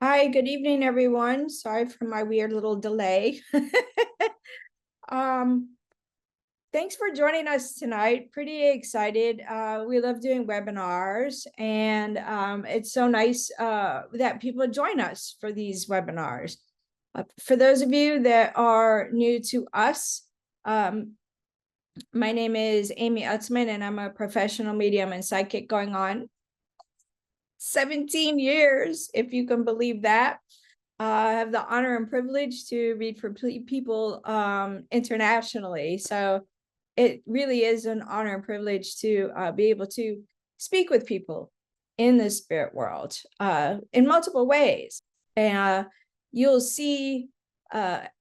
Hi, good evening, everyone. Sorry for my weird little delay. Um, Thanks for joining us tonight. Pretty excited. We love doing webinars, and it's so nice that people join us for these webinars. For those of you that are new to us, um, my name is Amy Utsman, and I'm a professional medium and psychic going on 17 years, if you can believe that. I have the honor and privilege to read for people internationally. So it really is an honor and privilege to be able to speak with people in the spirit world in multiple ways. And you'll see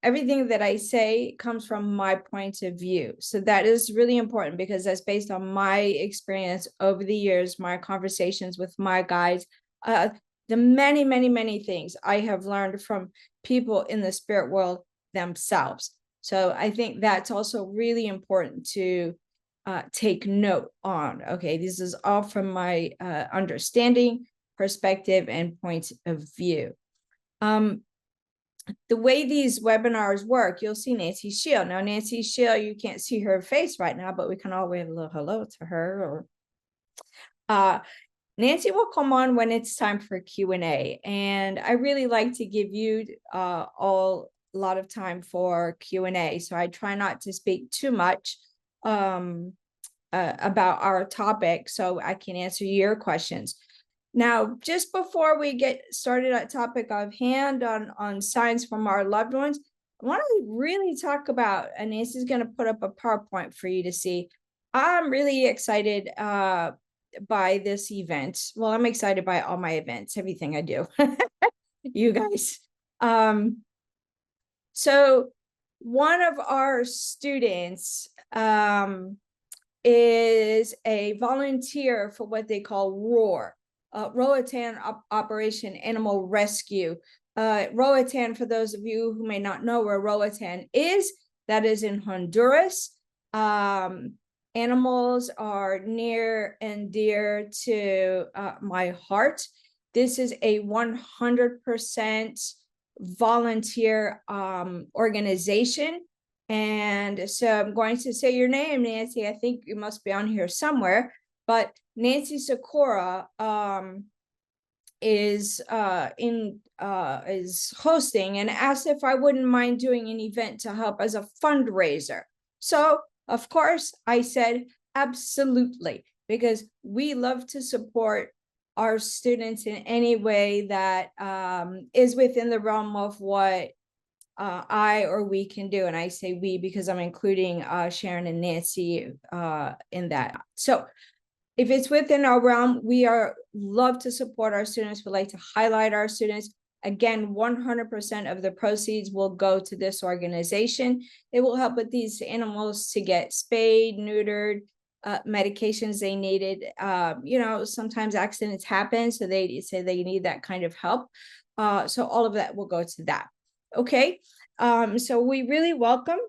everything that I say comes from my point of view. So that is really important because that's based on my experience over the years, my conversations with my guides, the many, many, many things I have learned from people in the spirit world themselves. So I think that's also really important to take note on. Okay, this is all from my understanding, perspective, and point of view. The way these webinars work, you'll see Nancy Shield. Now, Nancy Shield, you can't see her face right now, but we can all wave a little hello to her. Or Nancy will come on when it's time for Q&A. And I really like to give you all a lot of time for Q&A. So I try not to speak too much about our topic so I can answer your questions. Now, just before we get started at topic of hand on signs from our loved ones, I want to really talk about, and Nancy's going to put up a PowerPoint for you to see. I'm really excited by this event. Well, I'm excited by all my events, everything I do. You guys. So one of our students is a volunteer for what they call ROAR, Roatan Operation Animal Rescue. Roatan, for those of you who may not know where Roatan is, that is in Honduras. Animals are near and dear to my heart. This is a 100% volunteer organization. And so I'm going to say your name, Nancy. I think you must be on here somewhere. But Nancy Sakura is hosting and asked if I wouldn't mind doing an event to help as a fundraiser. So of course I said absolutely, because we love to support our students in any way that is within the realm of what I or we can do. And I say we because I'm including Sharon and Nancy in that. So if it's within our realm, we love to support our students. We like to highlight our students. Again, 100% of the proceeds will go to this organization. It will help with these animals to get spayed, neutered, medications they needed. Sometimes accidents happen, so they say they need that kind of help. So all of that will go to that. Okay, so we really welcome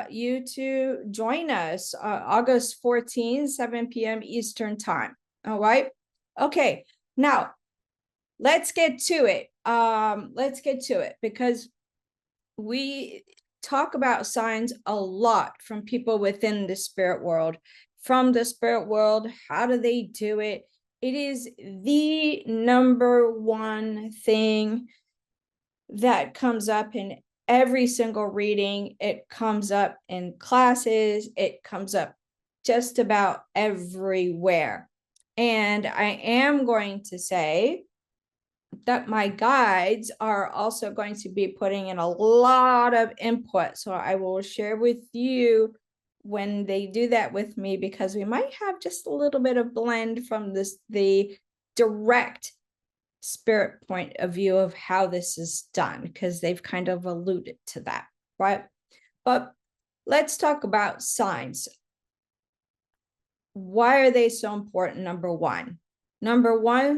you to join us August 14, 7 p.m. Eastern time. All right. Okay. Now, let's get to it. Because we talk about signs a lot from people within the spirit world. From the spirit world, how do they do it? It is the number one thing that comes up in every single reading. It comes up in classes. It comes up just about everywhere. And I am going to say that my guides are also going to be putting in a lot of input. So I will share with you when they do that with me, because we might have just a little bit of blend from the direct spirit point of view of how this is done, because they've kind of alluded to that, right? But let's talk about signs. Why are they so important? Number one,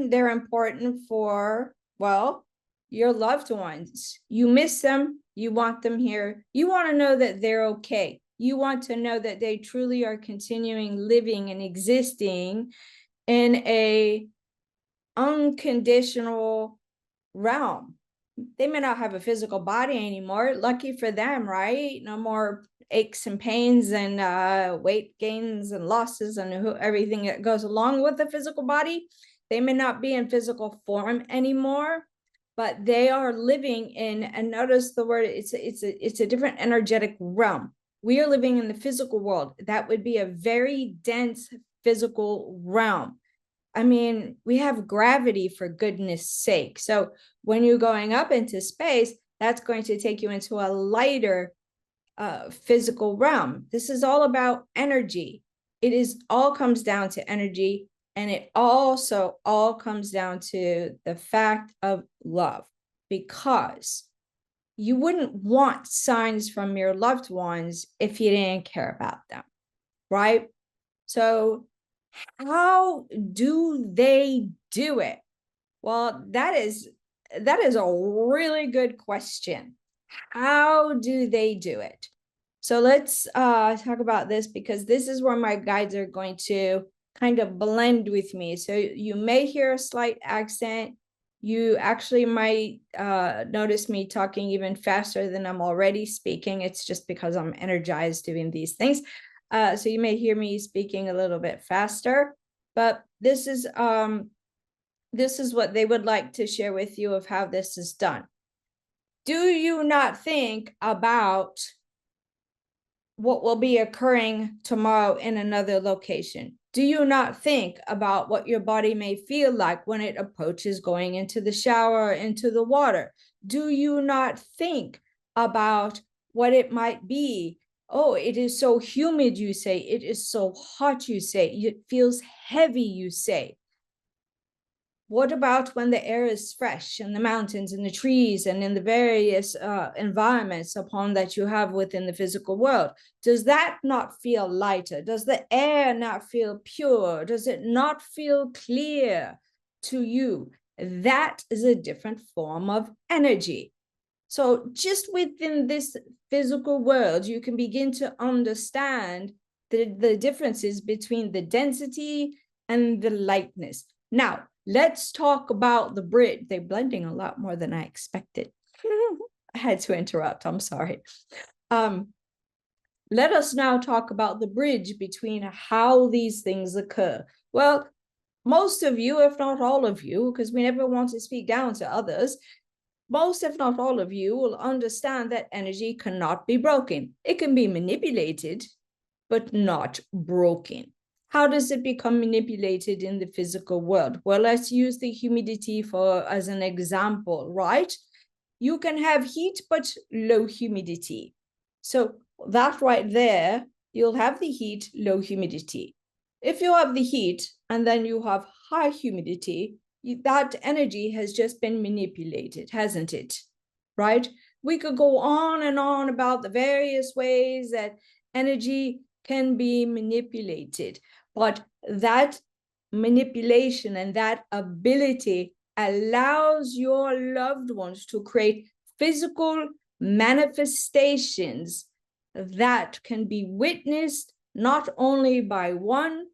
they're important for, well, your loved ones. You miss them. You want them here. You want to know that they're okay. You want to know that they truly are continuing living and existing in a unconditional, realm. They may not have a physical body anymore. Lucky for them, right? No more aches and pains and weight gains and losses and everything that goes along with the physical body. They may not be in physical form anymore, but they are living in, and notice the word, it's a different energetic realm. We are living in the physical world. That would be a very dense physical realm. I mean, we have gravity, for goodness sake. So when you're going up into space, that's going to take you into a lighter physical realm. This is all about energy. It is all comes down to energy. And it also all comes down to the fact of love, because you wouldn't want signs from your loved ones if you didn't care about them, right? So how do they do it? Well, that is a really good question. How do they do it? So let's talk about this, because this is where my guides are going to kind of blend with me. So you may hear a slight accent. You actually might notice me talking even faster than I'm already speaking. It's just because I'm energized doing these things. So you may hear me speaking a little bit faster, but this is what they would like to share with you of how this is done. Do you not think about what will be occurring tomorrow in another location? Do you not think about what your body may feel like when it approaches going into the shower or into the water? Do you not think about what it might be? Oh, it is so humid, you say. It is so hot, you say. It feels heavy, you say. What about when the air is fresh in the mountains and the trees and in the various environments upon that you have within the physical world? Does that not feel lighter? Does the air not feel pure? Does it not feel clear to you? That is a different form of energy. So just within this physical world, you can begin to understand the differences between the density and the lightness. Now, let's talk about the bridge. They're blending a lot more than I expected. I had to interrupt. I'm sorry. Let us now talk about the bridge between how these things occur. Well, most of you, if not all of you, because we never want to speak down to others, most, if not all of you, will understand that energy cannot be broken. It can be manipulated, but not broken. How does it become manipulated in the physical world? Well, let's use the humidity as an example, right? You can have heat, but low humidity. So that right there, you'll have the heat, low humidity. If you have the heat and then you have high humidity, that energy has just been manipulated, hasn't it? Right? We could go on and on about the various ways that energy can be manipulated, but that manipulation and that ability allows your loved ones to create physical manifestations that can be witnessed not only by one,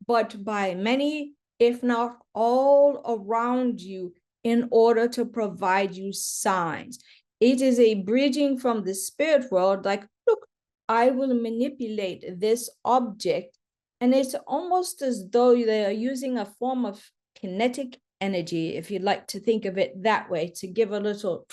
but by many, if not all around you, in order to provide you signs. It is a bridging from the spirit world, like, look, I will manipulate this object. And it's almost as though they are using a form of kinetic energy, if you'd like to think of it that way, to give a little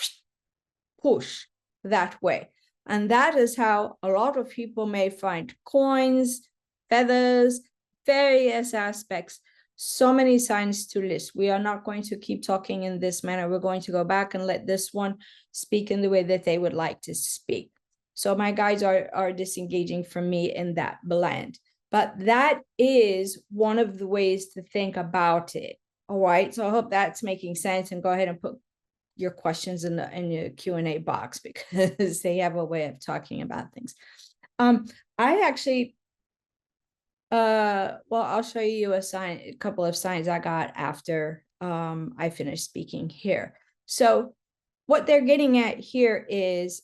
push that way. And that is how a lot of people may find coins, feathers, various aspects, so many signs to list. We are not going to keep talking in this manner. We're going to go back and let this one speak in the way that they would like to speak. So my guides are disengaging from me in that blend. But that is one of the ways to think about it. All right. So I hope that's making sense, and go ahead and put your questions in your Q&A box, because they have a way of talking about things. I actually, well, I'll show you a couple of signs I got after I finished speaking here. So what they're getting at here is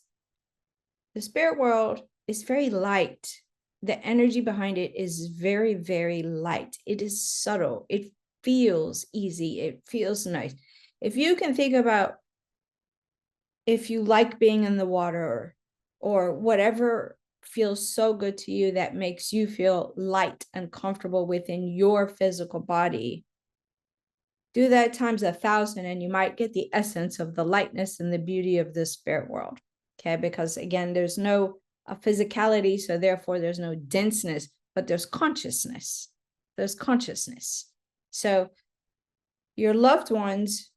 the spirit world is very light. The energy behind it is very, very light. It is subtle. It feels easy. It feels nice. If you can think about if you like being in the water or whatever feels so good to you that makes you feel light and comfortable within your physical body, do that times 1,000 and you might get the essence of the lightness and the beauty of this spirit world. Okay, because again, there's no physicality, so therefore there's no denseness, but there's consciousness. There's consciousness. So your loved ones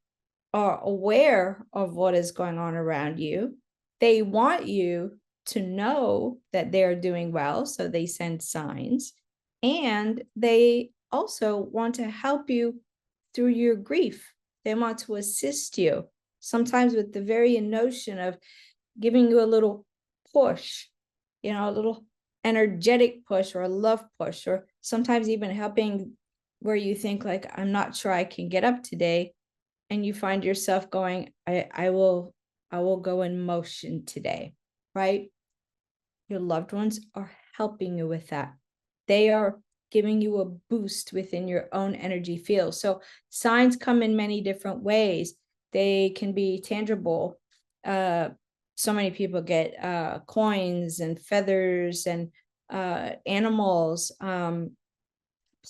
are aware of what is going on around you. They want you to know that they're doing well, so they send signs. And they also want to help you through your grief. They want to assist you, sometimes with the very notion of giving you a little push, a little energetic push or a love push, or sometimes even helping where you think like, I'm not sure I can get up today. And you find yourself going, I will go in motion today, right? Your loved ones are helping you with that. They are giving you a boost within your own energy field. So signs come in many different ways. They can be tangible. So many people get coins and feathers and animals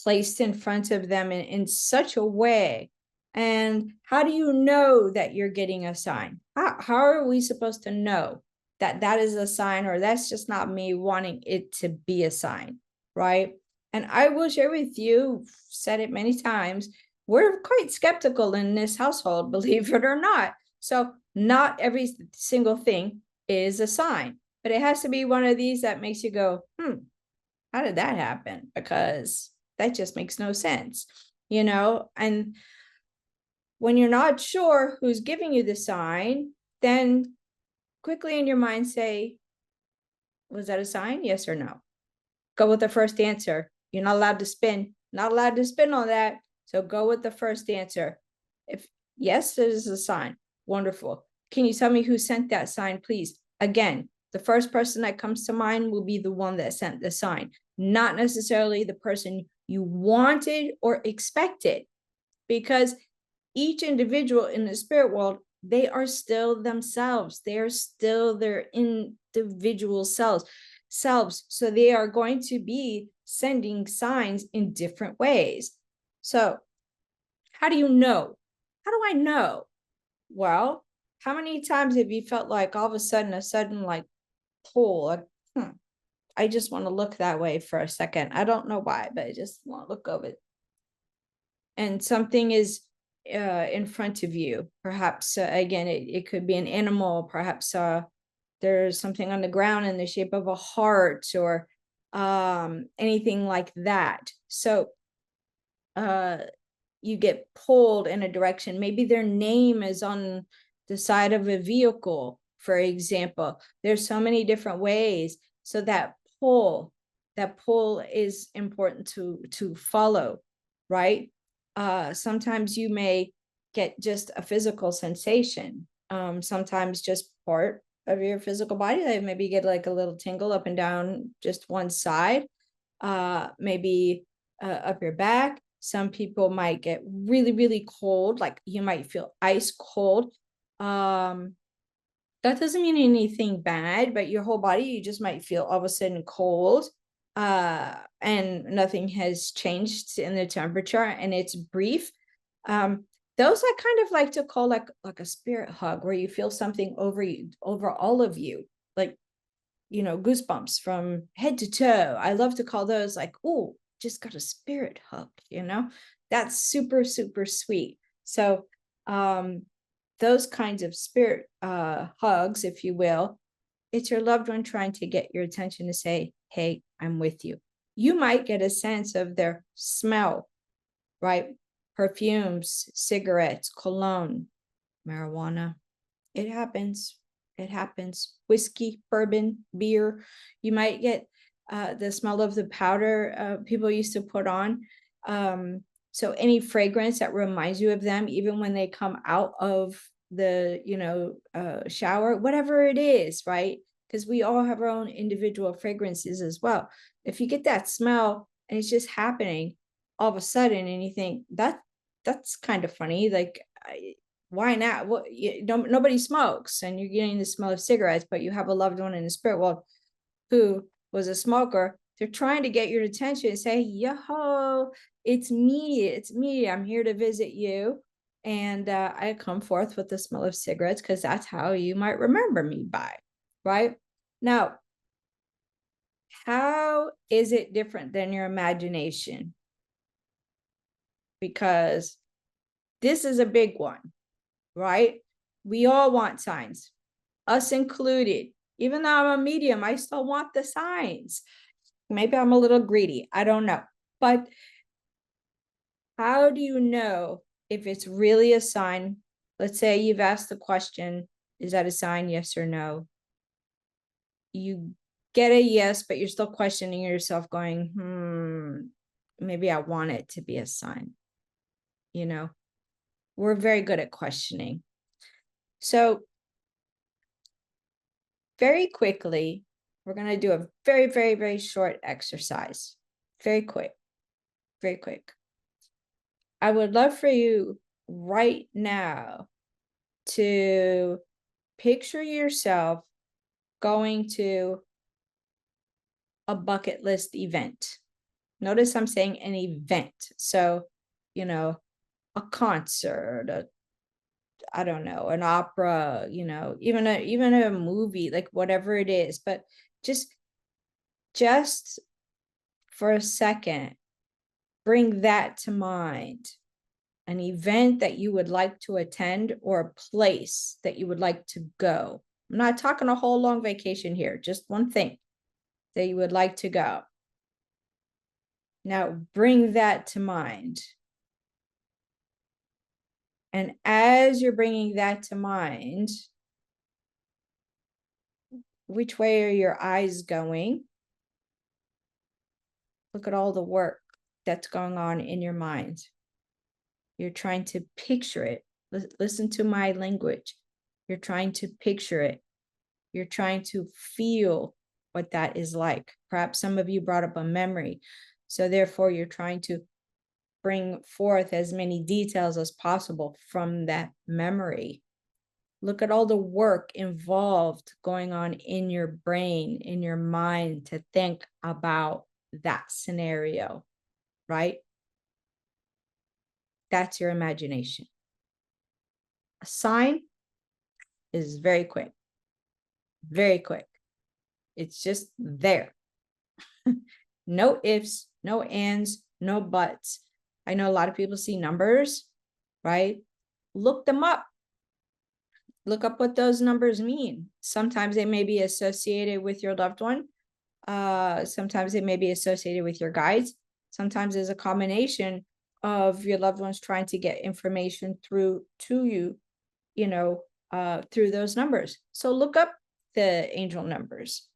placed in front of them in such a way. And how do you know that you're getting a sign? How are we supposed to know that that is a sign, or that's just not me wanting it to be a sign, right? And I will share with you, said it many times, we're quite skeptical in this household, believe it or not. So not every single thing is a sign, but it has to be one of these that makes you go, how did that happen? Because that just makes no sense, And when you're not sure who's giving you the sign, then quickly in your mind say, was that a sign? Yes or no? Go with the first answer. You're not allowed to spin, on that. So go with the first answer. If yes, it is a sign. Wonderful. Can you tell me who sent that sign, please? Again, the first person that comes to mind will be the one that sent the sign, not necessarily the person you wanted or expected, because each individual in the spirit world, they are still themselves. They are still their individual selves. So they are going to be sending signs in different ways. So how do you know? How do I know? Well, how many times have you felt like all of a sudden like pull, like, I just want to look that way for a second. I don't know why, but I just want to look over it. And something is in front of you. Perhaps, again, it could be an animal. Perhaps there's something on the ground in the shape of a heart or anything like that. So you get pulled in a direction. Maybe their name is on the side of a vehicle, for example. There's so many different ways. So that pull is important to follow, right? Sometimes you may get just a physical sensation. Sometimes just part of your physical body, like maybe get like a little tingle up and down just one side, maybe up your back. Some people might get really, really cold, like you might feel ice cold. That doesn't mean anything bad, but your whole body, you just might feel all of a sudden cold, and nothing has changed in the temperature, and it's brief. Those I kind of like to call like a spirit hug, where you feel something over you, over all of you, like, goosebumps from head to toe. I love to call those like, oh, just got a spirit hug, that's super, super sweet. So those kinds of spirit hugs, if you will, it's your loved one trying to get your attention to say, hey, I'm with you. You might get a sense of their smell, right? Perfumes, cigarettes, cologne, marijuana. It happens. Whiskey, bourbon, beer. You might get the smell of the powder people used to put on. So any fragrance that reminds you of them, even when they come out of the, shower, whatever it is, right? Because we all have our own individual fragrances as well. If you get that smell and it's just happening all of a sudden, and you think that's kind of funny, like, why not? Well, nobody smokes, and you're getting the smell of cigarettes, but you have a loved one in the spirit world who was a smoker. They're trying to get your attention and say, yo, it's me. I'm here to visit you. And I come forth with the smell of cigarettes because that's how you might remember me by, right? Now, how is it different than your imagination? Because this is a big one, right? We all want signs, us included. Even though I'm a medium, I still want the signs. Maybe I'm a little greedy. I don't know. But how do you know if it's really a sign? Let's say you've asked the question, is that a sign? Yes or no? You get a yes, but you're still questioning yourself, going, maybe I want it to be a sign. You know, we're very good at questioning. So very quickly, we're going to do a very, very, very short exercise. Very quick, very quick. I would love for you right now to picture yourself going to a bucket list event. Notice I'm saying an event. So, a concert, I don't know, an opera, even a movie, like whatever it is, but just for a second, bring that to mind. An event that you would like to attend or a place that you would like to go. I'm not talking a whole long vacation here, just one thing that you would like to go. Now bring that to mind. And as you're bringing that to mind, which way are your eyes going? Look at all the work that's going on in your mind. You're trying to picture it. Listen to my language. You're trying to picture it. You're trying to feel what that is like. Perhaps some of you brought up a memory. So therefore, you're trying to bring forth as many details as possible from that memory. Look at all the work involved going on in your brain, in your mind to think about that scenario, right? That's your imagination. A sign is very quick, very quick. It's just there. No ifs, no ands, no buts. I know a lot of people see numbers, right? Look them up. Look up what those numbers mean. Sometimes they may be associated with your loved one. Sometimes they may be associated with your guides. Sometimes there's a combination of your loved ones trying to get information through to you, through those numbers. So look up the angel numbers.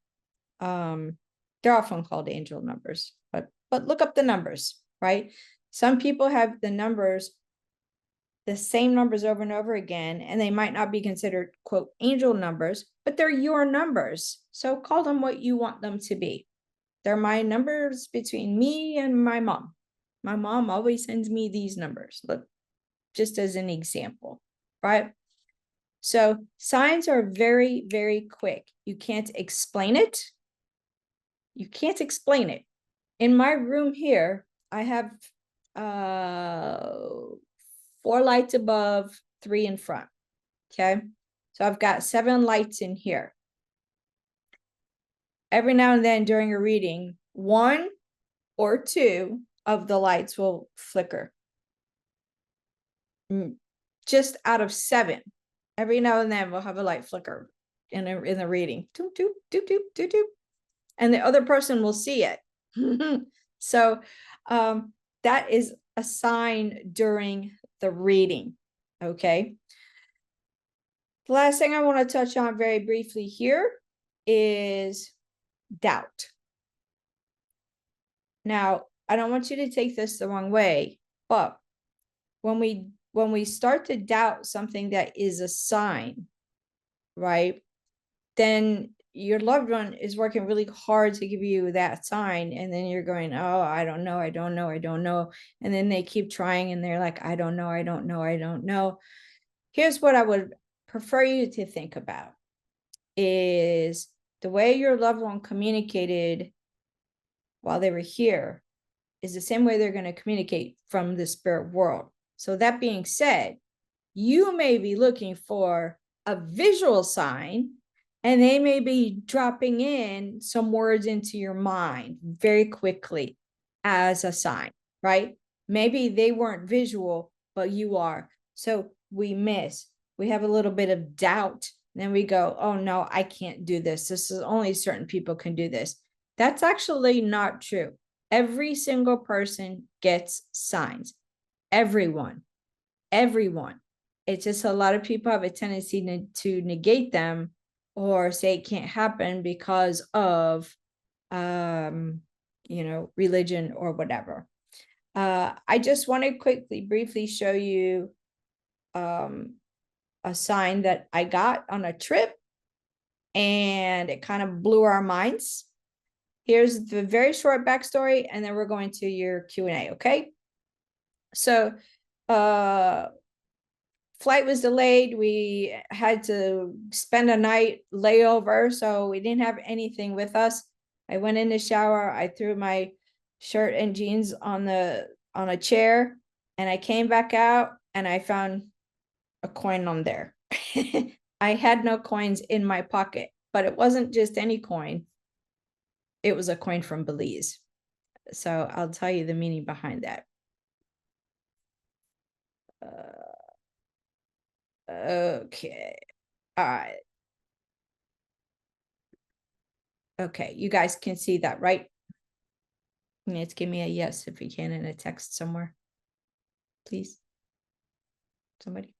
They're often called angel numbers, but look up the numbers, right? Some people have the same numbers over and over again, and they might not be considered, quote, angel numbers, but they're your numbers. So call them what you want them to be. They're my numbers between me and my mom. My mom always sends me these numbers, look, just as an example, right? So signs are very, very quick. You can't explain it. You can't explain it. In my room here, I have 4 lights above, 3 in front. Okay. So I've got 7 lights in here. Every now and then during a reading, 1 or 2 of the lights will flicker. Just out of 7. Every now and then we'll have a light flicker in the reading. Doop, doop, doop, doop, doop, doop. And the other person will see it. So that is a sign during the reading. Okay. The last thing I want to touch on very briefly here is doubt. Now, I don't want you to take this the wrong way, but when we start to doubt something that is a sign, right, then your loved one is working really hard to give you that sign, and then you're going, oh, I don't know, and then they keep trying and they're like, I don't know. Here's what I would prefer you to think about is the way your loved one communicated while they were here is the same way they're going to communicate from the spirit world. So that being said, you may be looking for a visual sign, and they may be dropping in some words into your mind very quickly as a sign, right? Maybe they weren't visual, but you are. So we have a little bit of doubt. Then we go, oh no, I can't do this. This is only certain people can do this. That's actually not true. Every single person gets signs. Everyone. It's just a lot of people have a tendency to negate them or say it can't happen because of religion or whatever. I just want to briefly show you a sign that I got on a trip, and it kind of blew our minds. Here's the very short backstory, and then we're going to your Q&A, okay? So flight was delayed. We had to spend a night layover, so we didn't have anything with us. I went in the shower. I threw my shirt and jeans on a chair, and I came back out and I found a coin on there. I had no coins in my pocket, but it wasn't just any coin. It was a coin from Belize. So I'll tell you the meaning behind that. Okay. All right. Okay, you guys can see that, right? Let's give me a yes if you can in a text somewhere, please. Somebody.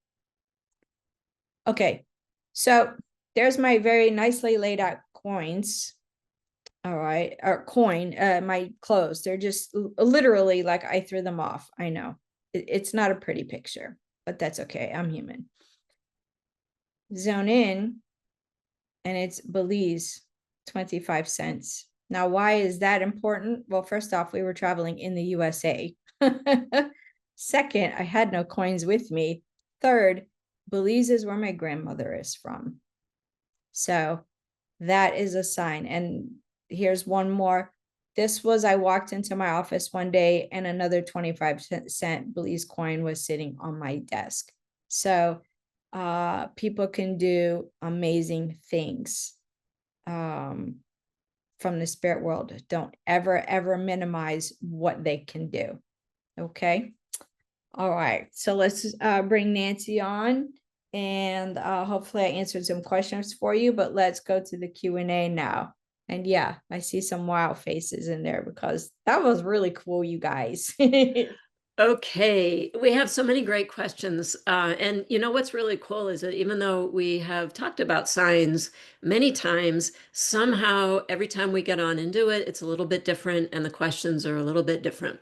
Okay, so there's my very nicely laid out coins. All right, or coin, my clothes. They're just literally like I threw them off. I know it's not a pretty picture, but that's okay. I'm human. Zone in, and it's Belize, 25 cents. Now, why is that important? Well, first off, we were traveling in the USA. Second, I had no coins with me. Third, Belize is where my grandmother is from. So that is a sign. And here's one more. I walked into my office one day and another 25-cent Belize coin was sitting on my desk. So people can do amazing things from the spirit world. Don't ever minimize what they can do. Okay. All right. So let's bring Nancy on, and hopefully I answered some questions for you, but let's go to the Q&A now. And yeah, I see some wild faces in there because that was really cool, you guys. Okay, we have so many great questions. And you know what's really cool is that even though we have talked about signs many times, somehow every time we get on into it, it's a little bit different and the questions are a little bit different.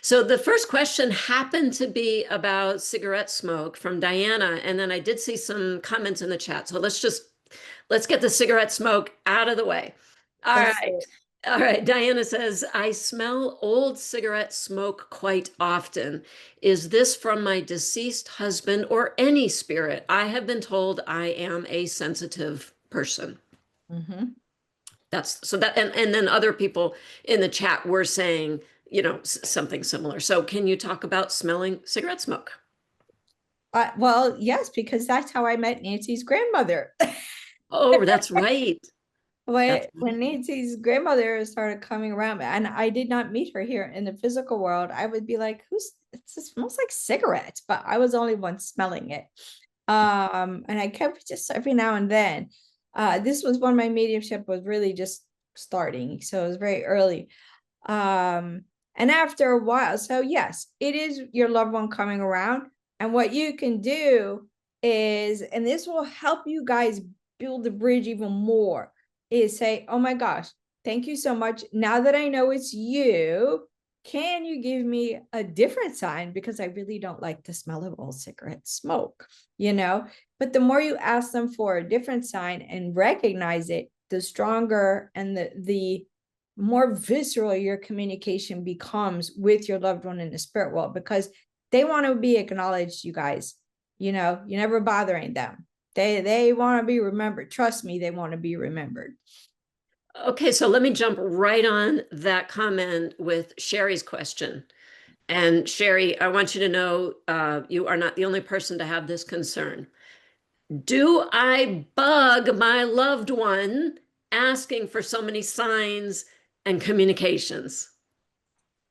So the first question happened to be about cigarette smoke from Diana. And then I did see some comments in the chat. So let's get the cigarette smoke out of the way. All right. All right. Diana says, I smell old cigarette smoke quite often. Is this from my deceased husband or any spirit? I have been told I am a sensitive person. Mm-hmm. And then other people in the chat were saying, something similar. So can you talk about smelling cigarette smoke? Well, yes, because that's how I met Nancy's grandmother. Oh, that's right. When Nancy's grandmother started coming around, and I did not meet her here in the physical world, I would be like, it smells like cigarettes, but I was only one smelling it. And I kept just every now and then. This was when my mediumship was really just starting, so it was very early. And after a while, so yes, it is your loved one coming around. And what you can do is, and this will help you guys build the bridge even more, is say, oh my gosh, thank you so much. Now that I know it's you, can you give me a different sign? Because I really don't like the smell of old cigarette smoke, But the more you ask them for a different sign and recognize it, the stronger and the more visceral your communication becomes with your loved one in the spirit world, because they want to be acknowledged, you guys. You know, you're never bothering them. They want to be remembered. Trust me, they want to be remembered. Okay, so let me jump right on that comment with Sherry's question. And Sherry, I want you to know you are not the only person to have this concern. Do I bug my loved one asking for so many signs and communications?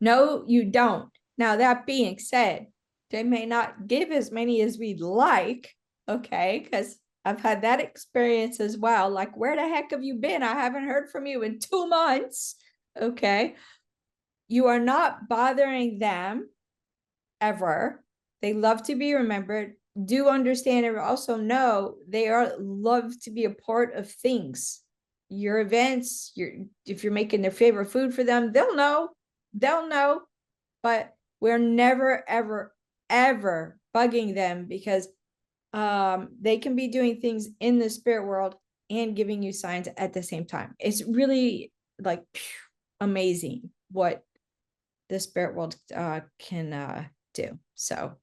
No, you don't. Now, that being said, they may not give as many as we'd like, okay? Because I've had that experience as well. Like, where the heck have you been? I haven't heard from you in 2 months, okay? You are not bothering them ever. They love to be remembered. Do understand and also know they are love to be a part of things. Your events, if you're making their favorite food for them, they'll know. They'll know. But we're never, ever, ever bugging them because they can be doing things in the spirit world and giving you signs at the same time. It's really like amazing what the spirit world can do. So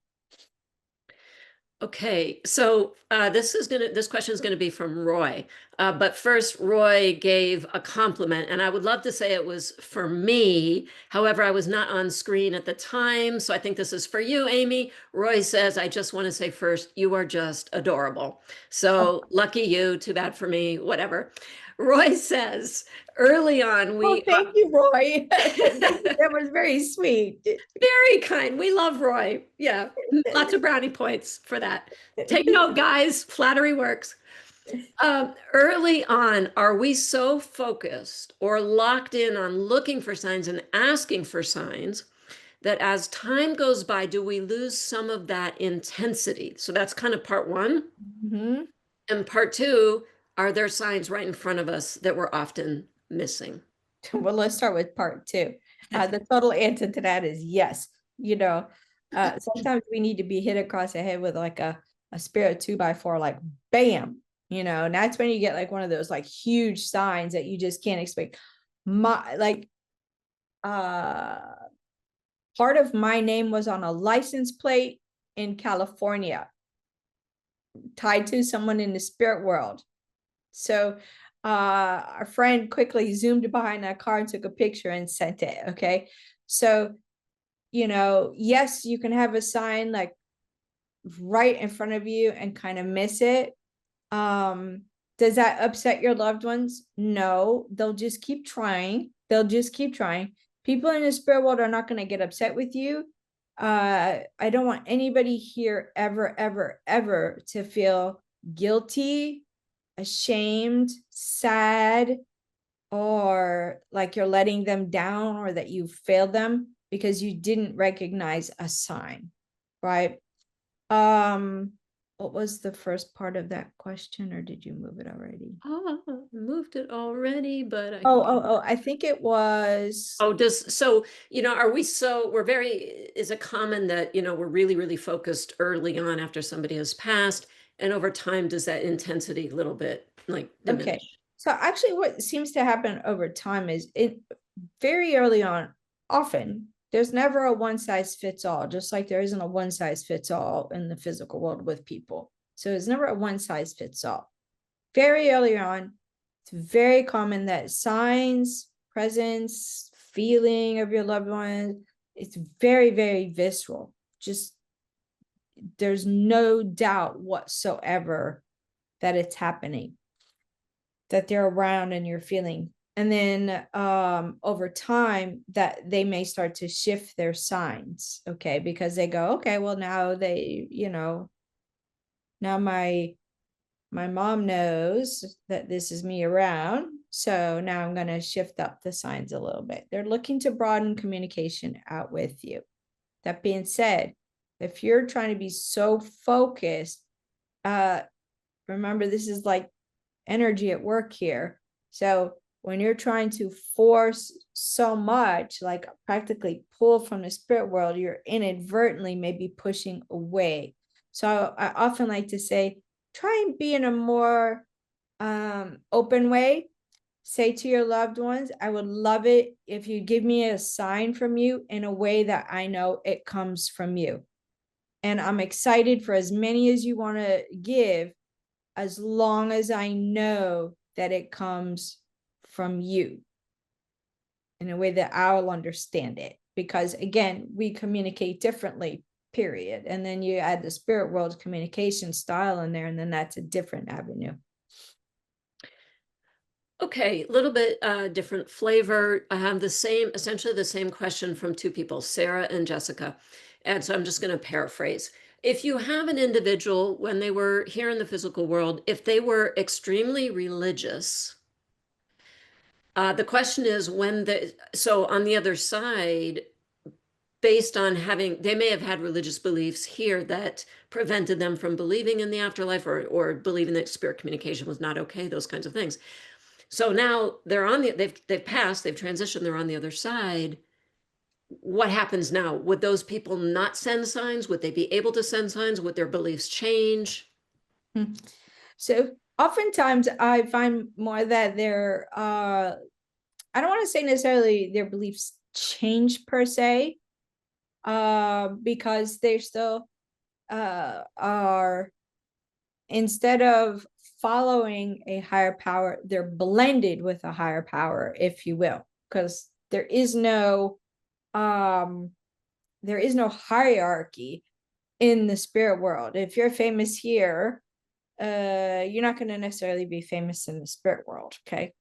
Okay, so this question is gonna be from Roy. But first, Roy gave a compliment, and I would love to say it was for me. However, I was not on screen at the time, so I think this is for you, Amy. Roy says, I just want to say first, you are just adorable. So lucky you, too bad for me, whatever. Roy says, early on, oh, we thank you, Roy. That was very sweet. very kind. We love Roy. Yeah, lots of brownie points for that. Take note, guys. Flattery works. Early on, are we so focused or locked in on looking for signs and asking for signs that as time goes by, do we lose some of that intensity? So that's kind of part one. Mhm. And part two, are there signs right in front of us that we're often missing? Well, let's start with part two. The total answer to that is yes. You know, sometimes we need to be hit across the head with like a spirit 2x4, like bam, you know, and that's when you get like one of those like huge signs that you just can't expect. My like uh part of my name was on a license plate in California, tied to someone in the spirit world. So our friend quickly zoomed behind that car and took a picture and sent it. Okay. So, you know, yes, you can have a sign like right in front of you and kind of miss it. Does that upset your loved ones? No, they'll just keep trying. They'll just keep trying. People in the spirit world are not going to get upset with you. I don't want anybody here ever, ever, ever to feel guilty, ashamed, sad, or like you're letting them down or that you failed them because you didn't recognize a sign, right? Um, what was the first part of that question, or did you move it already? Oh, moved it already, but I Oh, can. oh, oh, I think it was Oh, are we we're very, is it common that, we're really, really focused early on after somebody has passed, and over time, does that intensity a little bit like okay. diminish? So actually what seems to happen over time is it very early on, often there's never a one size fits all, just like there isn't a one size fits all in the physical world with people. So it's never a one size fits all. Very early on, it's very common that signs, presence, feeling of your loved one, it's very, very visceral. Just there's no doubt whatsoever that it's happening, that they're around and you're feeling. And then over time that they may start to shift their signs, okay, because they go, okay, well now they, now my mom knows that this is me around. So now I'm going to shift up the signs a little bit. They're looking to broaden communication out with you. That being said, if you're trying to be so focused, remember this is like energy at work here. So when you're trying to force so much, like practically pull from the spirit world, you're inadvertently maybe pushing away. So I often like to say, try and be in a more open way. Say to your loved ones, I would love it if you give me a sign from you in a way that I know it comes from you. And I'm excited for as many as you want to give, as long as I know that it comes from you in a way that I'll understand it. Because again, we communicate differently, period. And then you add the spirit world communication style in there, and then that's a different avenue. Okay, a little bit different flavor. I have essentially the same question from two people, Sarah and Jessica. And so I'm just going to paraphrase. If you have an individual, when they were here in the physical world, if they were extremely religious, the question is so on the other side, based on they may have had religious beliefs here that prevented them from believing in the afterlife, or believing that spirit communication was not okay, those kinds of things. So now they've passed, they've transitioned, they're on the other side. What happens now? Would those people not send signs? Would they be able to send signs? Would their beliefs change? So oftentimes I find more that I don't want to say necessarily their beliefs change per se, because they still are, instead of following a higher power, they're blended with a higher power, if you will, because there is no hierarchy in the spirit world. If you're famous here, you're not going to necessarily be famous in the spirit world. Okay,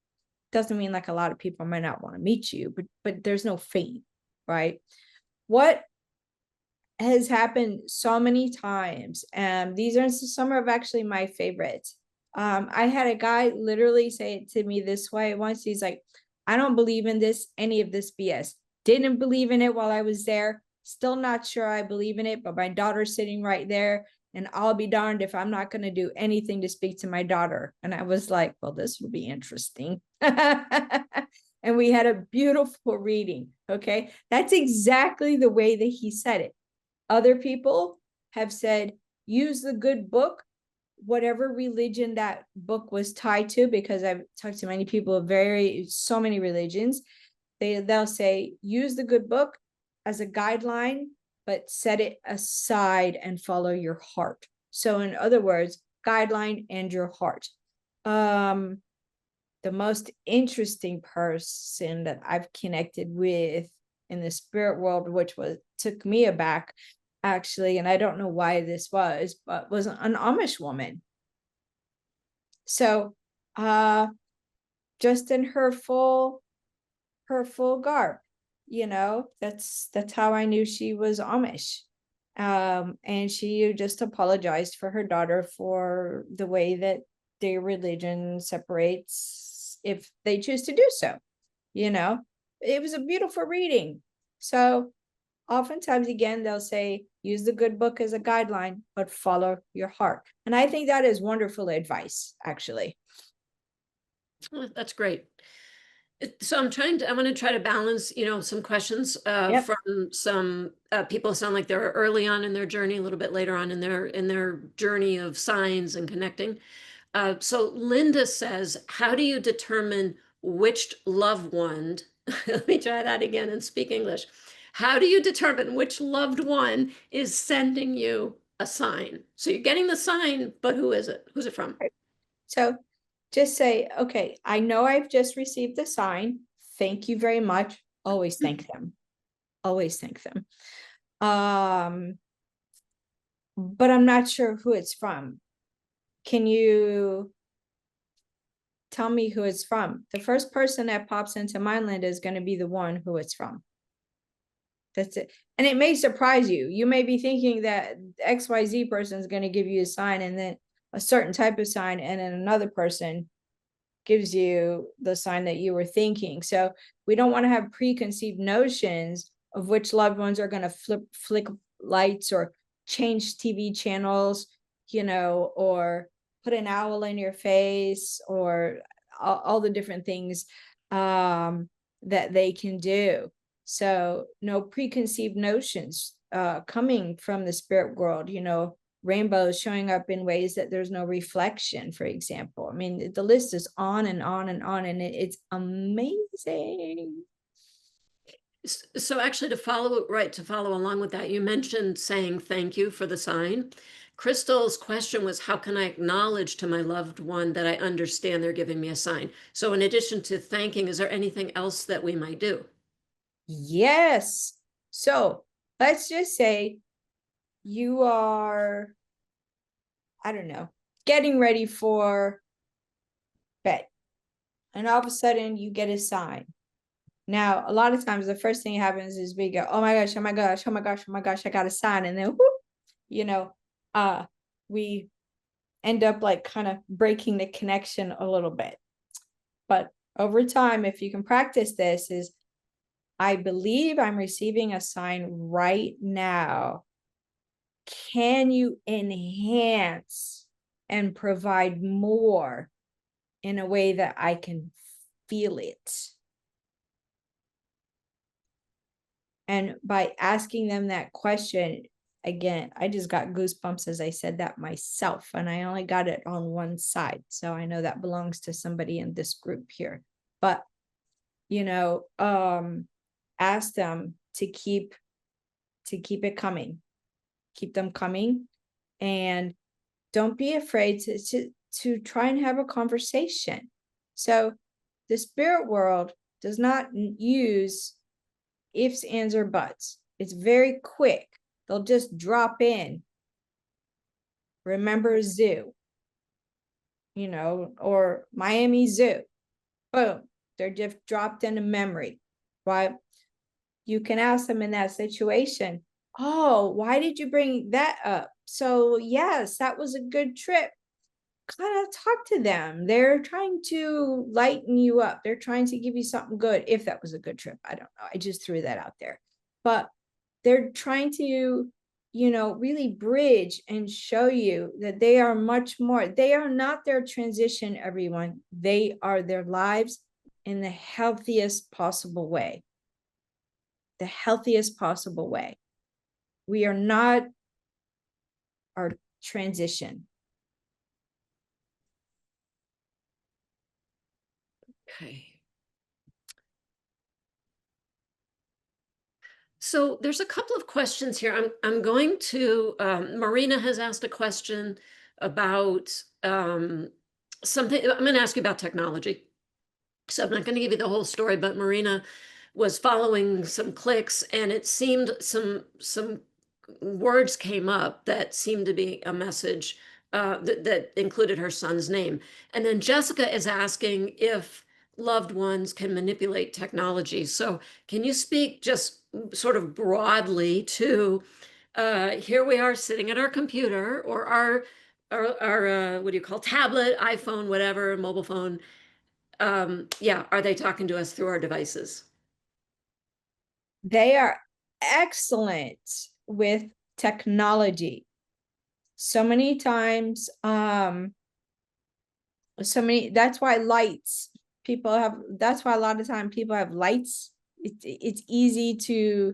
doesn't mean like a lot of people might not want to meet you, but there's no fame, right? What has happened so many times, and these are some of actually my favorites. I had a guy literally say it to me this way once. He's like, I don't believe in any of this BS. Didn't believe in it while I was there. Still not sure I believe in it, but my daughter's sitting right there, and I'll be darned if I'm not going to do anything to speak to my daughter. And I was like, well, this will be interesting. And we had a beautiful reading. Okay. That's exactly the way that he said it. Other people have said, use the good book, whatever religion that book was tied to, because I've talked to many people of so many religions. They'll say, use the good book as a guideline, but set it aside and follow your heart. So in other words, guideline and your heart. The most interesting person that I've connected with in the spirit world, which took me aback, actually, and I don't know why this was, but was an Amish woman. So just in her full garb, that's how I knew she was Amish. And she just apologized for her daughter for the way that their religion separates, if they choose to do so. It was a beautiful reading. So oftentimes, again, they'll say, use the good book as a guideline, but follow your heart. And I think that is wonderful advice, actually. Well, that's great. So I'm going to try to balance, some questions Yep. from some people sound like they're early on in their journey, a little bit later on in their journey of signs and connecting. So Linda says, how do you determine which loved one, let me try that again and speak English. How do you determine which loved one is sending you a sign? So you're getting the sign, but who is it? Who's it from? So just say, okay, I know I've just received the sign. Thank you very much. Always thank them. Always thank them. But I'm not sure who it's from. Can you tell me who it's from? The first person that pops into my mind is going to be the one who it's from. That's it. And it may surprise you. You may be thinking that XYZ person is going to give you a sign, and then a certain type of sign, and then another person gives you the sign that you were thinking. So we don't want to have preconceived notions of which loved ones are going to flick lights or change TV channels, or put an owl in your face, or all the different things that they can do. So no preconceived notions coming from the spirit world, rainbows showing up in ways that there's no reflection, for example. I mean, the list is on and on and on, and it's amazing. So actually to follow along with that, you mentioned saying thank you for the sign. Crystal's question was, how can I acknowledge to my loved one that I understand they're giving me a sign? So in addition to thanking, is there anything else that we might do? Yes. So let's just say you are, I don't know, getting ready for bed, and all of a sudden you get a sign. Now, a lot of times the first thing that happens is we go, oh my gosh, oh my gosh, oh my gosh, oh my gosh, I got a sign. And then whoop, you know, we end up like kind of breaking the connection a little bit. But over time, if you can practice this, is I believe I'm receiving a sign right now. Can you enhance and provide more in a way that I can feel it? And by asking them that question, again, I just got goosebumps as I said that myself, and I only got it on one side. So I know that belongs to somebody in this group here. But, ask them to keep it coming, keep them coming, and don't be afraid to try and have a conversation. So the spirit world does not use ifs, ands, or buts. It's very quick. They'll just drop in. Remember zoo, or Miami Zoo. Boom. They're just dropped into memory, right? You can ask them in that situation, oh, why did you bring that up? So yes, that was a good trip. Kind of talk to them. They're trying to lighten you up. They're trying to give you something good. If that was a good trip, I don't know. I just threw that out there. But they're trying to, really bridge and show you that they are much more. They are not their transition, everyone. They are their lives in the healthiest possible way. The healthiest possible way. We are not our transition. Okay. So there's a couple of questions here. I'm going to, Marina has asked a question about something. I'm going to ask you about technology. So I'm not going to give you the whole story, but Marina was following some clicks, and it seemed some words came up that seemed to be a message that included her son's name. And then Jessica is asking if loved ones can manipulate technology. So can you speak just sort of broadly to here we are sitting at our computer or our what do you call tablet, iPhone, whatever, mobile phone. Yeah, are they talking to us through our devices? They are excellent with technology. So many times, that's why that's why a lot of time people have lights. It's easy to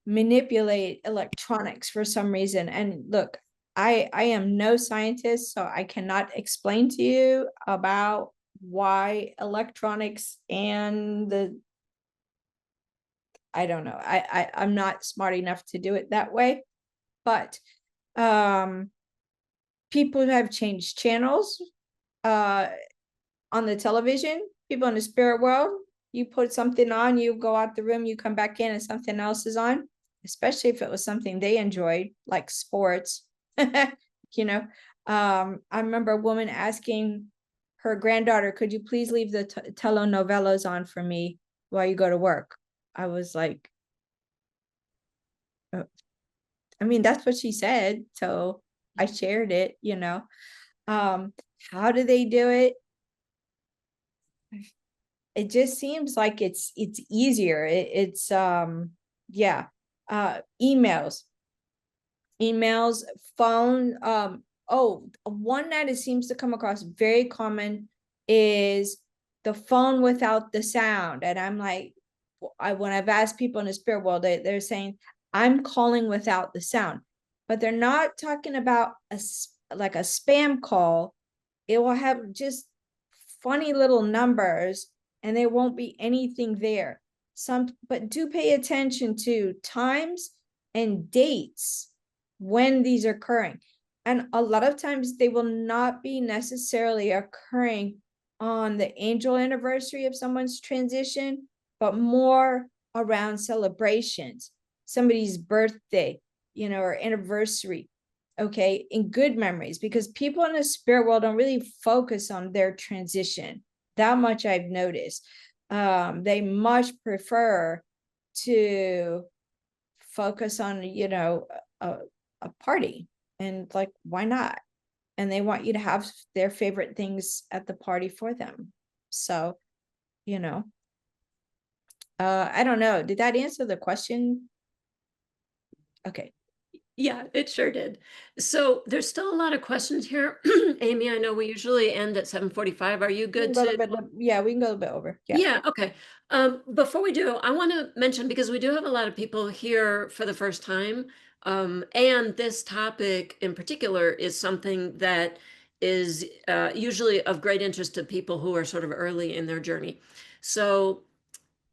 manipulate electronics for some reason. And look, I am no scientist, so I cannot explain to you about why electronics and I don't know. I'm not smart enough to do it that way, but people have changed channels on the television. People in the spirit world, you put something on, you go out the room, you come back in, and something else is on. Especially if it was something they enjoyed, like sports. I remember a woman asking her granddaughter, "Could you please leave the telenovelas on for me while you go to work?" I was like, I mean, that's what she said. So I shared it. How do they do it? It just seems like it's easier. It's yeah. Emails, phone. One that it seems to come across very common is the phone without the sound. And I'm like, when I've asked people in the spirit world, they're saying, I'm calling without the sound, but they're not talking about like a spam call. It will have just funny little numbers and there won't be anything there. but do pay attention to times and dates when these are occurring. And a lot of times they will not be necessarily occurring on the angel anniversary of someone's transition, but more around celebrations, somebody's birthday, or anniversary. Okay, in good memories, because people in the spirit world don't really focus on their transition that much. I've noticed they much prefer to focus on a party, and like, why not? And they want you to have their favorite things at the party for them. So I don't know, did that answer the question? Okay. Yeah, it sure did. So there's still a lot of questions here. Amy, I know we usually end at 7:45. Are you good to? Yeah, we can go a bit over. Yeah, okay. Before we do, I want to mention, because we do have a lot of people here for the first time, and this topic in particular is something that is usually of great interest to people who are sort of early in their journey. So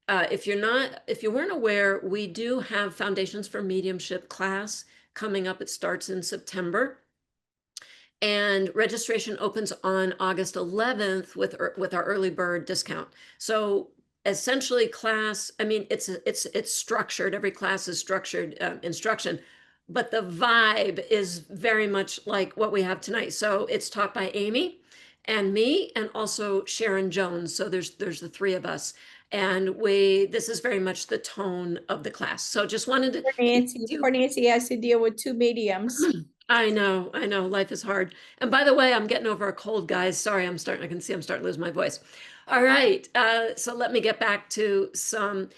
if you weren't aware, we do have Foundations for Mediumship class coming up. It starts in September. And registration opens on August 11th with our early bird discount. So essentially class, I mean, it's structured. Every class is structured instruction, but the vibe is very much like what we have tonight. So it's taught by Amy and me, and also Sharon Jones. So there's the three of us. And this is very much the tone of the class. So just wanted to, Poor Nancy has to deal with two mediums. I know, life is hard. And by the way, I'm getting over a cold, guys. Sorry, I can see I'm starting to lose my voice. All right, so let me get back to some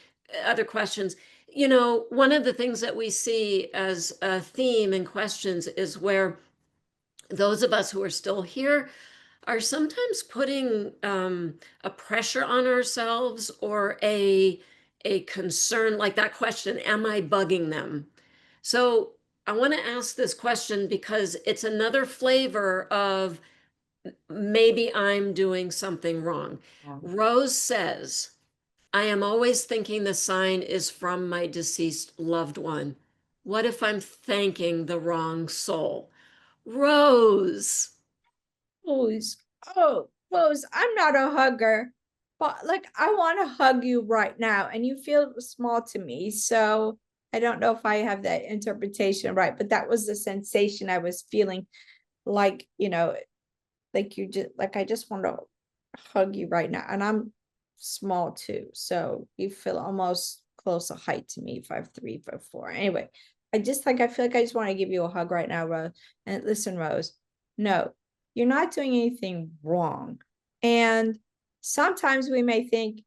other questions. One of the things that we see as a theme in questions is where those of us who are still here are sometimes putting a pressure on ourselves, or a concern, like that question, am I bugging them? So I want to ask this question because it's another flavor of maybe I'm doing something wrong. Rose says, I am always thinking the sign is from my deceased loved one. What if I'm thanking the wrong soul? Rose. Rose, Rose, I'm not a hugger, but like, I want to hug you right now, and you feel small to me. So I don't know if I have that interpretation right, but that was the sensation I was feeling. Like, like I just want to hug you right now, and I'm small too, so you feel almost close a height to me, 5'3", 5'4". Anyway, I feel like I just want to give you a hug right now, Rose. And listen, Rose, no, you're not doing anything wrong. And sometimes we may think,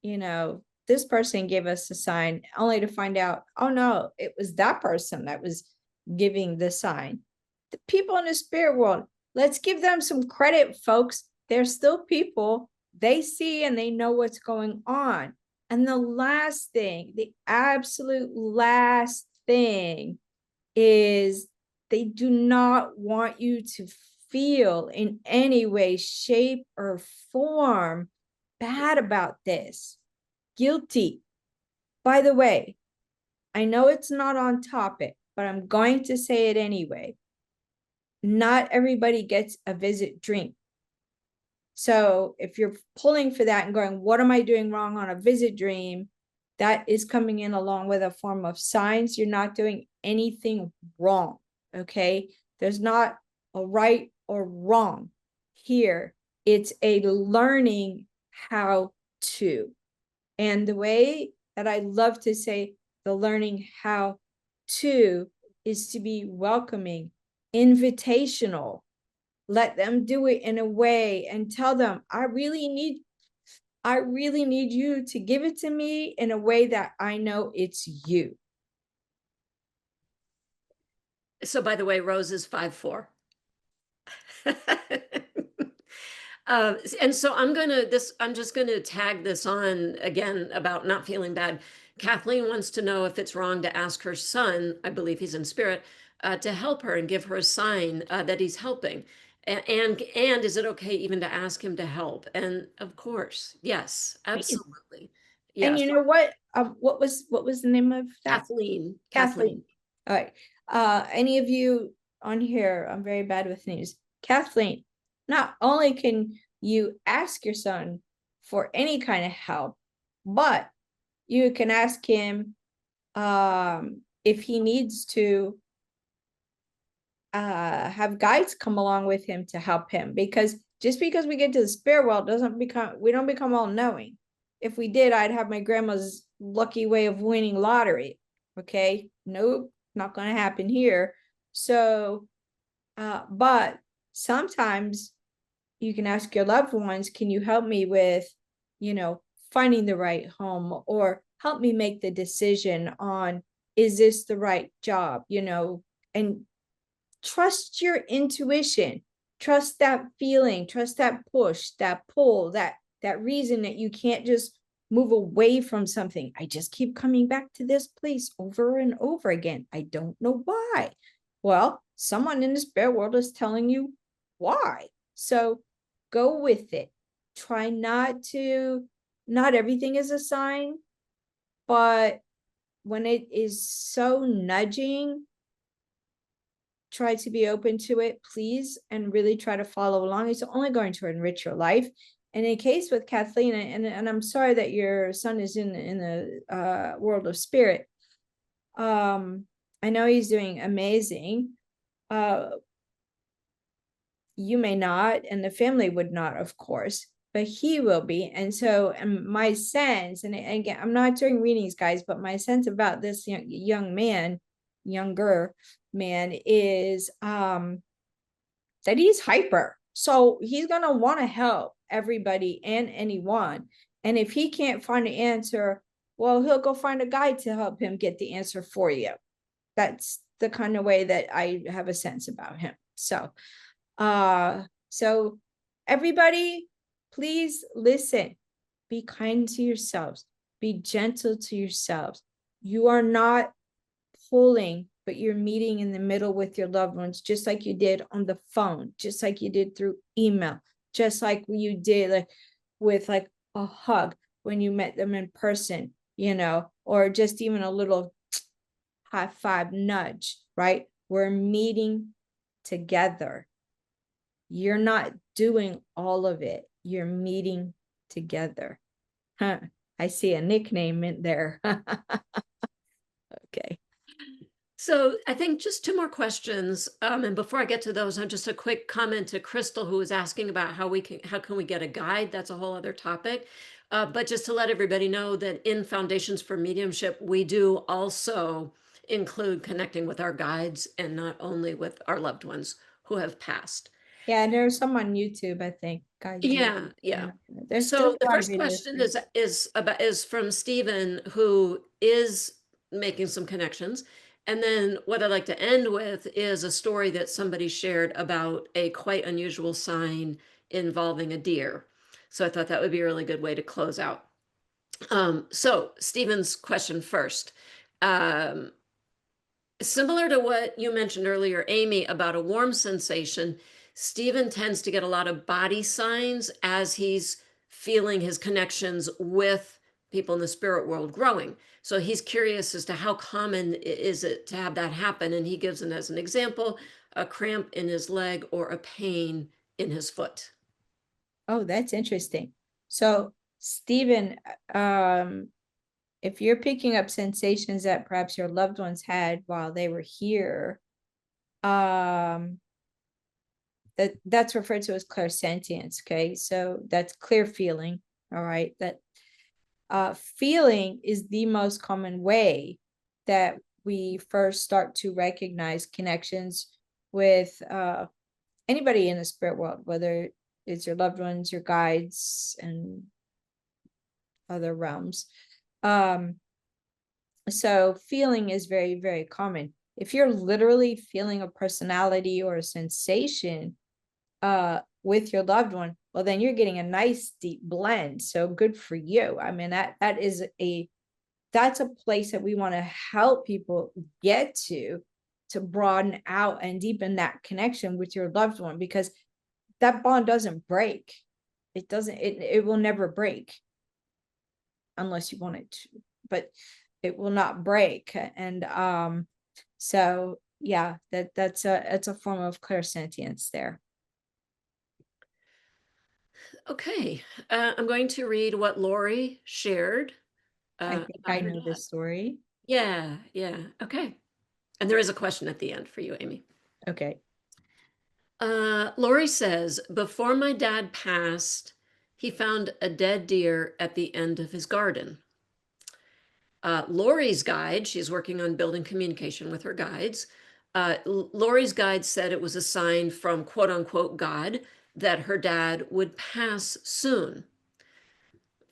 this person gave us a sign, only to find out, oh no, it was that person that was giving the sign. The people in the spirit world, let's give them some credit, folks. They're still people. They see and they know what's going on. And the last thing, the absolute last thing, is they do not want you to feel in any way, shape, or form bad about this, guilty. By the way, I know it's not on topic, but I'm going to say it anyway. Not everybody gets a visit dream. So if you're pulling for that and going, what am I doing wrong on a visit dream? That is coming in along with a form of signs. You're not doing anything wrong. Okay. There's not a right or wrong here. It's a learning how to. And the way that I love to say the learning how to is to be welcoming, invitational. Let them do it in a way and tell them, I really need you to give it to me in a way that I know it's you. So by the way, Rose is 5'4". And so I'm just gonna tag this on again about not feeling bad. Kathleen wants to know if it's wrong to ask her son, I believe he's in spirit, to help her and give her a sign that he's helping. And is it okay even to ask him to help? And of course, yes, absolutely. And Yes, you know what was the name of that? Kathleen. Kathleen. All right. Any of you on here, I'm very bad with names. Kathleen, not only can you ask your son for any kind of help, but you can ask him if he needs to have guides come along with him to help him, because just because we get to the spirit world doesn't become, we don't become all knowing. If we did, I'd have my grandma's lucky way of winning lottery. Okay, nope, not going to happen here. So but sometimes you can ask your loved ones, can you help me with, finding the right home, or help me make the decision on, is this the right job, and trust your intuition, trust that feeling, trust that push, that pull, that reason that you can't just move away from something. I just keep coming back to this place over and over again. I don't know why. Well, someone in the spirit world is telling you why. So go with it. Try not everything is a sign, but when it is so nudging, try to be open to it, please, and really try to follow along. It's only going to enrich your life. And in case with Kathleen, and I'm sorry that your son is in the world of spirit. I know he's doing amazing. You may not, and the family would not, of course, but he will be. And so, and my sense, and again, I'm not doing readings, guys, but my sense about this younger man is that he's hyper. So he's gonna want to help everybody and anyone. And if he can't find an answer, well, he'll go find a guide to help him get the answer for you. That's the kind of way that I have a sense about him. So everybody, please listen. Be kind to yourselves. Be gentle to yourselves. You are not pulling, but you're meeting in the middle with your loved ones, just like you did on the phone, just like you did through email, just like you did with a hug when you met them in person, or just even a little high five nudge, right? We're meeting together. You're not doing all of it. You're meeting together. Huh. I see a nickname in there. Okay. So I think just two more questions. And before I get to those, just a quick comment to Crystal, who was asking about how can we get a guide? That's a whole other topic. But just to let everybody know that in Foundations for Mediumship, we do also include connecting with our guides and not only with our loved ones who have passed. Yeah, there's some on YouTube, I think. Yeah. There's So a the lot of first videos. question is from Stephen, who is making some connections. And then what I'd like to end with is a story that somebody shared about a quite unusual sign involving a deer. So I thought that would be a really good way to close out. So Stephen's question first. Similar to what you mentioned earlier, Amy, about a warm sensation, Stephen tends to get a lot of body signs as he's feeling his connections with people in the spirit world growing. So he's curious as to how common is it to have that happen. And he gives it as an example, a cramp in his leg or a pain in his foot. Oh, that's interesting. So, Stephen, if you're picking up sensations that perhaps your loved ones had while they were here, that's referred to as clairsentience. Okay, so that's clear feeling. All right, that feeling is the most common way that we first start to recognize connections with anybody in the spirit world, whether it's your loved ones, your guides, and other realms. So feeling is very, very common. If you're literally feeling a personality or a sensation with your loved one, well, then you're getting a nice deep blend. So good for you. I mean, that's a place that we want to help people get to broaden out and deepen that connection with your loved one, because that bond doesn't break. It will never break. unless you want it to, but it will not break. And so yeah, that's a form of clairsentience there. Okay, I'm going to read what Lori shared I think about I her know dad. this story. Yeah, yeah. Okay. And there is a question at the end for you, Amy. Okay. Lori says, before my dad passed, he found a dead deer at the end of his garden. Lori's guide, she's working on building communication with her guides. Lori's guide said it was a sign from quote unquote God that her dad would pass soon.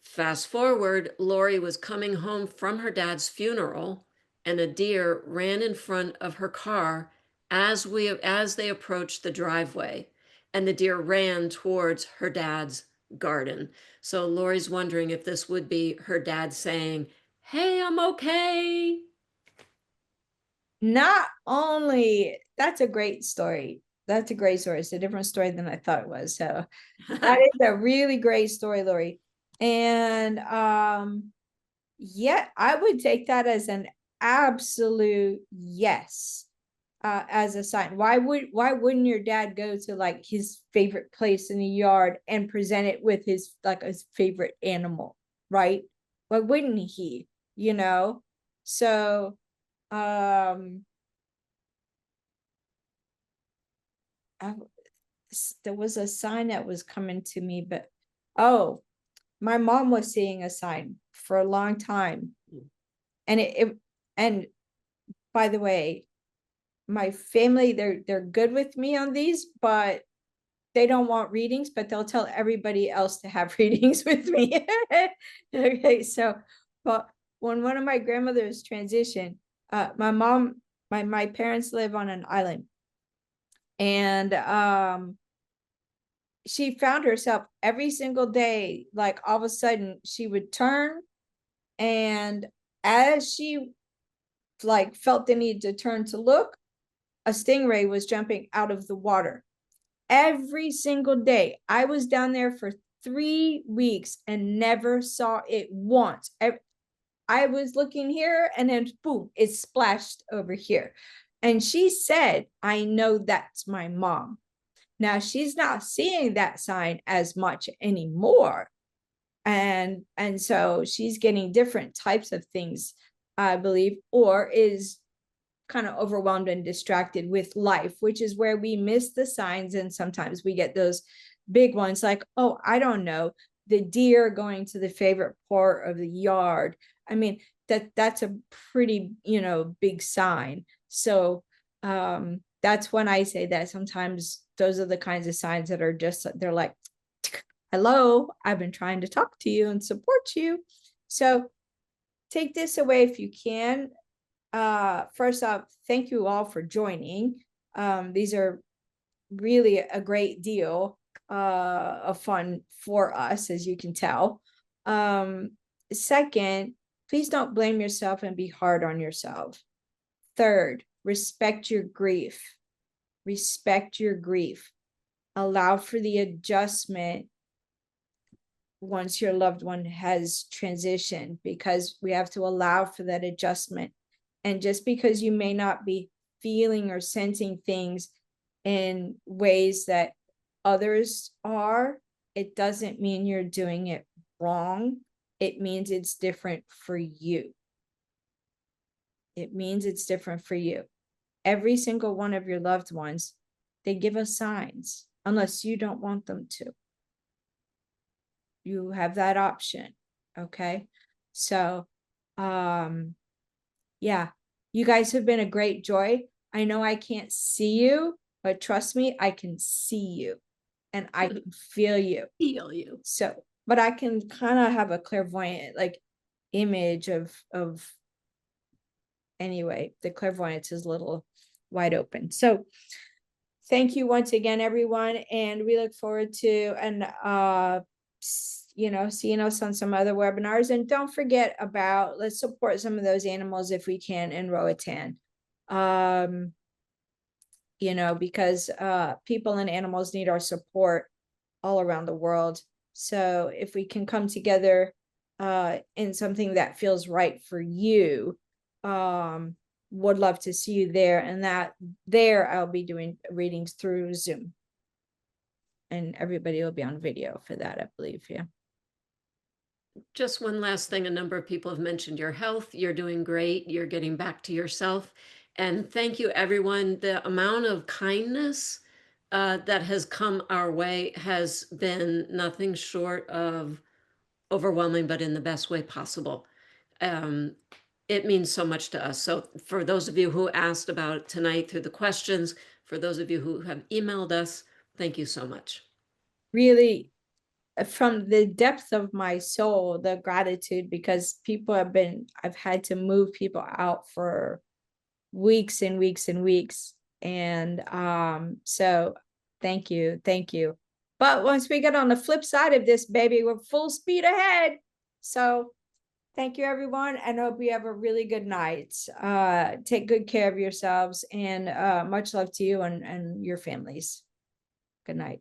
Fast forward, Lori was coming home from her dad's funeral, and a deer ran in front of her car as they approached the driveway, and the deer ran towards her dad's garden. So Lori's wondering if this would be her dad saying, "Hey, I'm okay." Not only that's a great story. That's a great story. It's a different story than I thought it was. So that is a really great story, Lori. And yeah, I would take that as an absolute yes. As a sign. Why wouldn't your dad go to like his favorite place in the yard and present it with his like his favorite animal, right? Why wouldn't he? You know? So um I, there was a sign that was coming to me, but oh, my mom was seeing a sign for a long time. And it and by the way, my family, they're good with me on these, but they don't want readings, but they'll tell everybody else to have readings with me. Okay, so but when one of my grandmothers transitioned, my parents live on an island, and she found herself every single day, like all of a sudden she would turn, and as she like felt the need to turn to look, a stingray was jumping out of the water every single day. I was down there for 3 weeks and never saw it once. I was looking here and then boom, it splashed over here. And she said, I know that's my mom. Now she's not seeing that sign as much anymore. And so she's getting different types of things, I believe, or is kind of overwhelmed and distracted with life, which is where we miss the signs. And sometimes we get those big ones like, oh, I don't know, the deer going to the favorite part of the yard. I mean, that's a pretty, big sign. So that's when I say that sometimes those are the kinds of signs that are just, they're like, hello, I've been trying to talk to you and support you. So take this away if you can. First off, thank you all for joining. These are really a great deal of fun for us, as you can tell. Second, please don't blame yourself and be hard on yourself. Third, respect your grief. Respect your grief. Allow for the adjustment once your loved one has transitioned, because we have to allow for that adjustment. And just because you may not be feeling or sensing things in ways that others are, it doesn't mean you're doing it wrong. It means it's different for you. It means it's different for you. Every single one of your loved ones, they give us signs, unless you don't want them to. You have that option. Okay. So, yeah, you guys have been a great joy. I know I can't see you, but trust me, I can see you and I can feel you. Feel you. So, but I can kind of have a clairvoyant like image of anyway, the clairvoyance is a little wide open. So thank you once again, everyone. And we look forward to seeing us on some other webinars. And don't forget about, let's support some of those animals if we can in Roatan. Because people and animals need our support all around the world. So if we can come together in something that feels right for you, would love to see you there. And that there I'll be doing readings through Zoom. And everybody will be on video for that, I believe. Yeah. Just one last thing. A number of people have mentioned your health. You're doing great. You're getting back to yourself. And thank you, everyone. The amount of kindness that has come our way has been nothing short of overwhelming, but in the best way possible. It means so much to us. So for those of you who asked about it tonight through the questions, for those of you who have emailed us, thank you so much. Really, from the depth of my soul, the gratitude, because I've had to move people out for weeks and weeks and weeks. And so thank you. But once we get on the flip side of this, baby, we're full speed ahead. So thank you, everyone, and hope you have a really good night. Take good care of yourselves, and much love to you and your families. Good night.